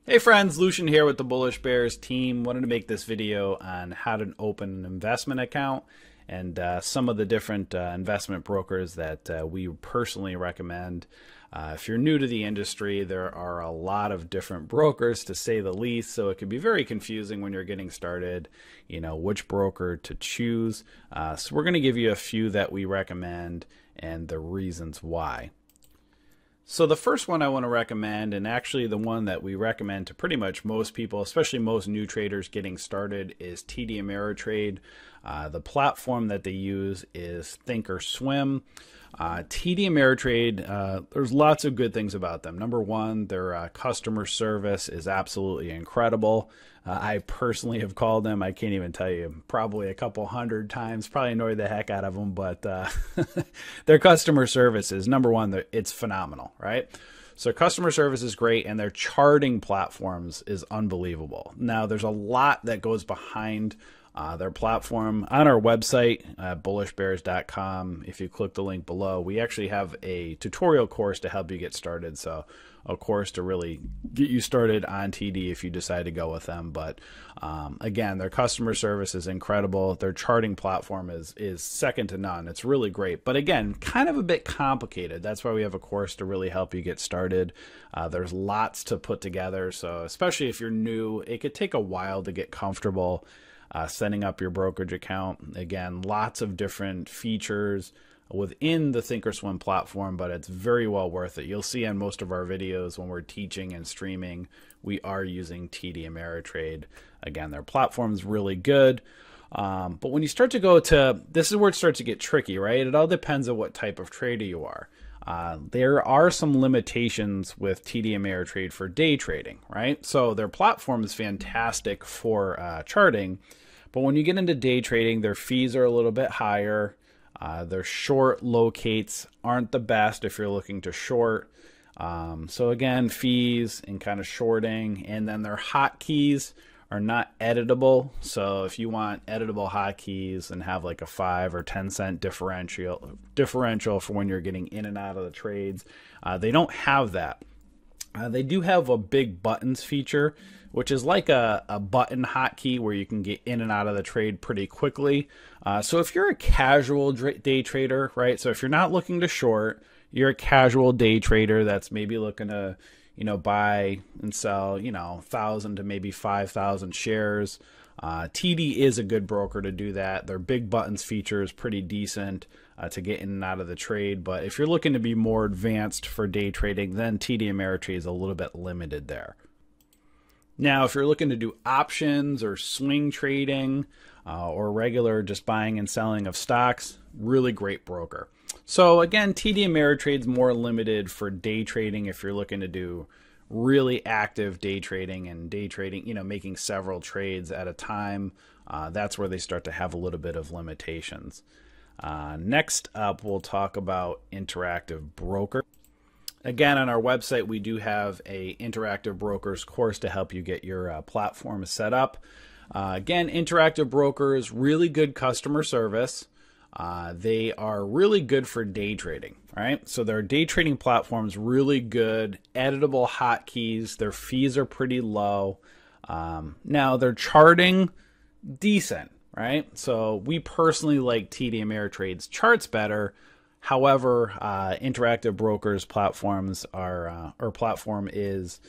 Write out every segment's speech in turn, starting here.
Hey friends, Lucian here with the Bullish Bears team. Wanted to make this video on how to open an investment account and some of the different investment brokers that we personally recommend. If you're new to the industry, there are a lot of different brokers to say the least, so it can be very confusing when you're getting started, which broker to choose. So we're going to give you a few that we recommend and the reasons why. So the first one I want to recommend, and actually the one that we recommend to pretty much most people, especially most new traders getting started, is Td Ameritrade. The platform that they use is Thinkorswim. Td Ameritrade, there's lots of good things about them. Number one, their customer service is absolutely incredible. I personally have called them, I can't even tell you, probably a couple hundred times, probably annoyed the heck out of them, but their customer service is, number one, it's phenomenal, right? So customer service is great, and their charting platforms is unbelievable. Now, there's a lot that goes behind their platform. On our website, bullishbears.com, if you click the link below, we actually have a tutorial course to help you get started. So a course to really get you started on TD if you decide to go with them. But again, their customer service is incredible. Their charting platform is second to none. It's really great. But again, kind of a bit complicated. That's why we have a course to really help you get started. There's lots to put together. So especially if you're new, it could take a while to get comfortable setting up your brokerage account. Again, lots of different features within the Thinkorswim platform, but it's very well worth it. You'll see on most of our videos when we're teaching and streaming, we are using Td Ameritrade. Again, their platform is really good. But when you start to go to, this is where it starts to get tricky, right? It all depends on what type of trader you are. There are some limitations with Td Ameritrade for day trading, right? So their platform is fantastic for charting, but when you get into day trading, their fees are a little bit higher. Their short locates aren't the best if you're looking to short. So again, fees and kind of shorting, and then their hotkeys are not editable. So if you want editable hotkeys and have like a 5 or 10 cent differential for when you're getting in and out of the trades, they don't have that. They do have a big buttons feature, which is like a button hotkey where you can get in and out of the trade pretty quickly. So if you're a casual day trader, right? So if you're not looking to short, you're a casual day trader that's maybe looking to, buy and sell, 1,000 to maybe 5,000 shares. TD is a good broker to do that. Their big buttons feature is pretty decent to get in and out of the trade. But if you're looking to be more advanced for day trading, then TD Ameritrade is a little bit limited there. Now, if you're looking to do options or swing trading or regular just buying and selling of stocks, really great broker. So again, Td Ameritrade is more limited for day trading if you're looking to do really active day trading and day trading, making several trades at a time. That's where they start to have a little bit of limitations. Next up, we'll talk about Interactive Broker. Again, on our website, we do have a Interactive Brokers course to help you get your platform set up. Again, Interactive Brokers, really good customer service. They are really good for day trading, right? So their day trading platform's really good, editable hotkeys. Their fees are pretty low. Now, their charting, decent, right? So we personally like Td Ameritrade's charts better. However, Interactive Brokers platforms platform is,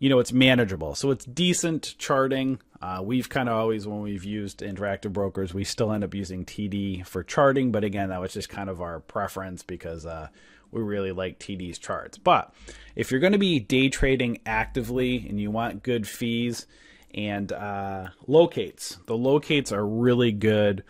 it's manageable. So it's decent charting. We've kind of always, when we've used Interactive Brokers, we still end up using TD for charting. But again, that was just kind of our preference because we really like TD's charts. But if you're going to be day trading actively and you want good fees and locates, the locates are really good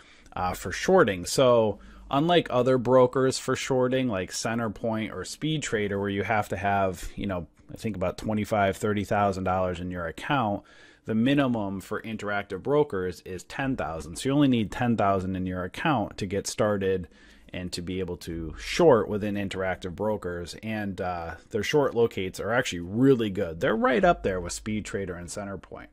for shorting. So unlike other brokers for shorting like Centerpoint or Speed Trader, where you have to have, I think about $25,000, $30,000 in your account, the minimum for Interactive Brokers is $10,000. So you only need $10,000 in your account to get started and to be able to short within Interactive Brokers. And their short locates are actually really good. They're right up there with Speed Trader and Centerpoint.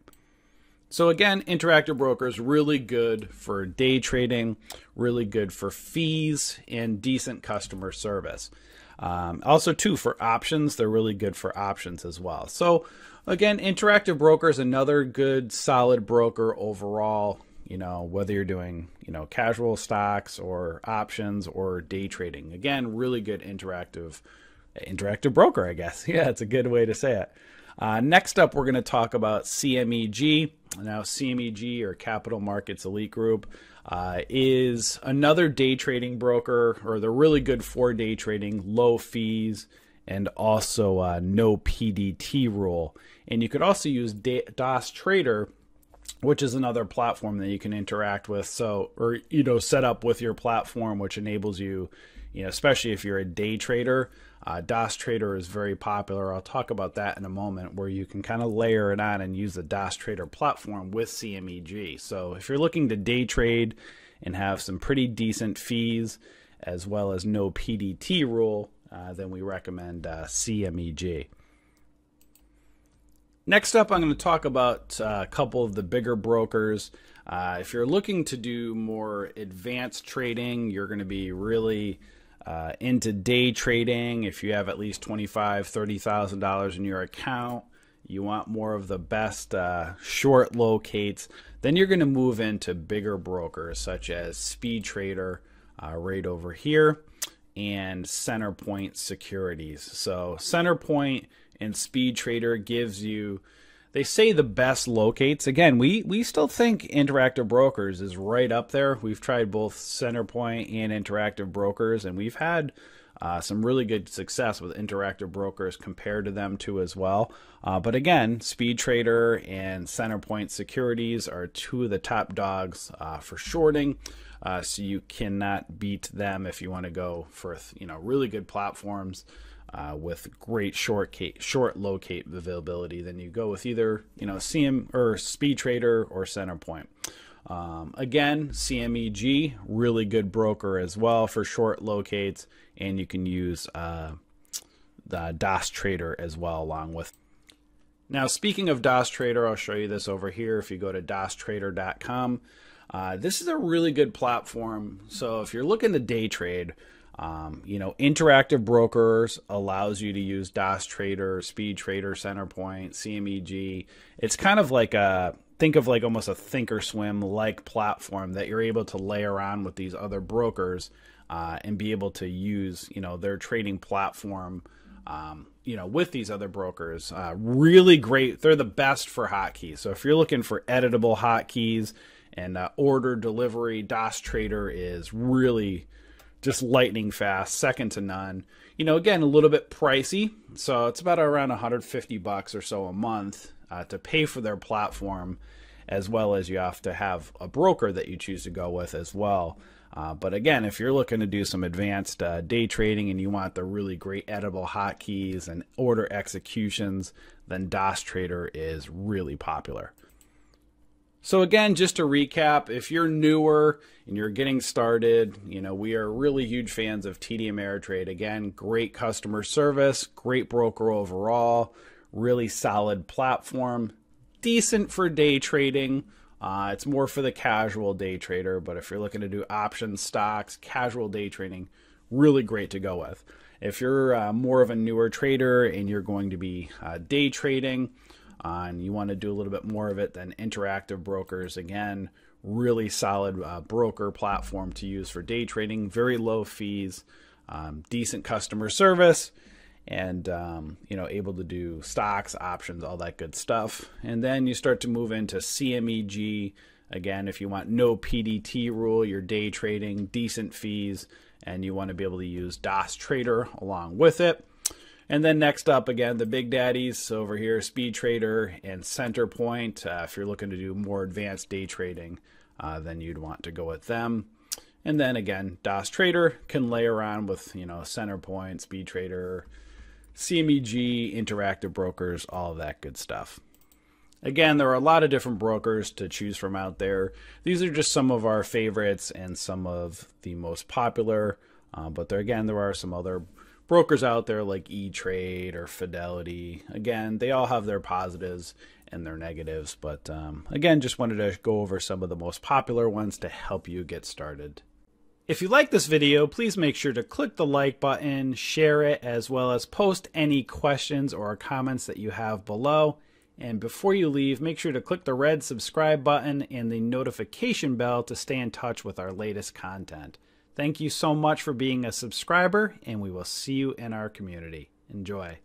So again, Interactive Brokers, really good for day trading, really good for fees, and decent customer service. Also, too, for options, they're really good for options as well. So Again, Interactive Broker is another good, solid broker overall. Whether you're doing, casual stocks or options or day trading. Again, really good interactive broker, I guess. Yeah, it's a good way to say it. Next up, we're going to talk about Cmeg. Now, Cmeg, or Capital Markets Elite Group, is another day trading broker, or they're really good for day trading, low fees, and also no PDT rule. And you could also use DOS Trader, which is another platform that you can interact with. Set up with your platform, which enables you, especially if you're a day trader. DOS Trader is very popular. I'll talk about that in a moment, where you can kind of layer it on and use the DOS Trader platform with Cmeg. So if you're looking to day trade and have some pretty decent fees, as well as no PDT rule, then we recommend Cmeg. Next up, I'm going to talk about a couple of the bigger brokers. If you're looking to do more advanced trading, you're going to be really into day trading. If you have at least $25,000, $30,000 in your account, you want more of the best short locates, then you're going to move into bigger brokers such as Speed Trader right over here, and Centerpoint Securities. So Centerpoint and Speed Trader gives you, they say, the best locates. Again, we still think Interactive Brokers is right up there. We've tried both Centerpoint and Interactive Brokers, and we've had some really good success with Interactive Brokers compared to them too as well. But again, Speed Trader and Centerpoint Securities are two of the top dogs for shorting. So you cannot beat them if you want to go for really good platforms with great short locate availability. Then you go with either CM or Speed Trader or Centerpoint. Again, Cmeg, really good broker as well for short locates, and you can use the DOS Trader as well along with. Now, speaking of DOS Trader, I'll show you this over here. If you go to dostrader.com, this is a really good platform. So if you're looking to day trade, Interactive Brokers allows you to use DOS Trader, Speed Trader, Centerpoint, Cmeg. It's kind of like think of like almost a Thinkorswim like platform that you're able to layer on with these other brokers and be able to use their trading platform with these other brokers. Really great. They're the best for hotkeys. So if you're looking for editable hotkeys and order delivery, DOS Trader is really just lightning fast, second to none. Again, a little bit pricey, so it's about around $150 or so a month to pay for their platform, as well as you have to have a broker that you choose to go with as well. But again, if you're looking to do some advanced day trading and you want the really great editable hotkeys and order executions, then DOS Trader is really popular. So again, just to recap, if you're newer and you're getting started, we are really huge fans of Td Ameritrade. Again, great customer service, great broker overall, really solid platform, decent for day trading. It's more for the casual day trader, but if you're looking to do options, stocks, casual day trading, really great to go with. If you're more of a newer trader and you're going to be day trading, and you want to do a little bit more of it, then Interactive Brokers, again, really solid broker platform to use for day trading, very low fees, decent customer service, and able to do stocks, options, all that good stuff. And then you start to move into Cmeg. Again, if you want no PDT rule, you're day trading, decent fees, and you want to be able to use DOS Trader along with it. And then next up, again, the big daddies over here, Speed Trader and Centerpoint. If you're looking to do more advanced day trading, then you'd want to go with them. And then again, DOS Trader can layer on with Centerpoint, Speed Trader, Cmeg, Interactive Brokers, all of that good stuff. Again, there are a lot of different brokers to choose from out there. These are just some of our favorites and some of the most popular. But there are some other brokers out there like E-Trade or Fidelity. Again, they all have their positives and their negatives, but again, just wanted to go over some of the most popular ones to help you get started. If you like this video, please make sure to click the like button, share it, as well as post any questions or comments that you have below. And before you leave, make sure to click the red subscribe button and the notification bell to stay in touch with our latest content. Thank you so much for being a subscriber, and we will see you in our community. Enjoy.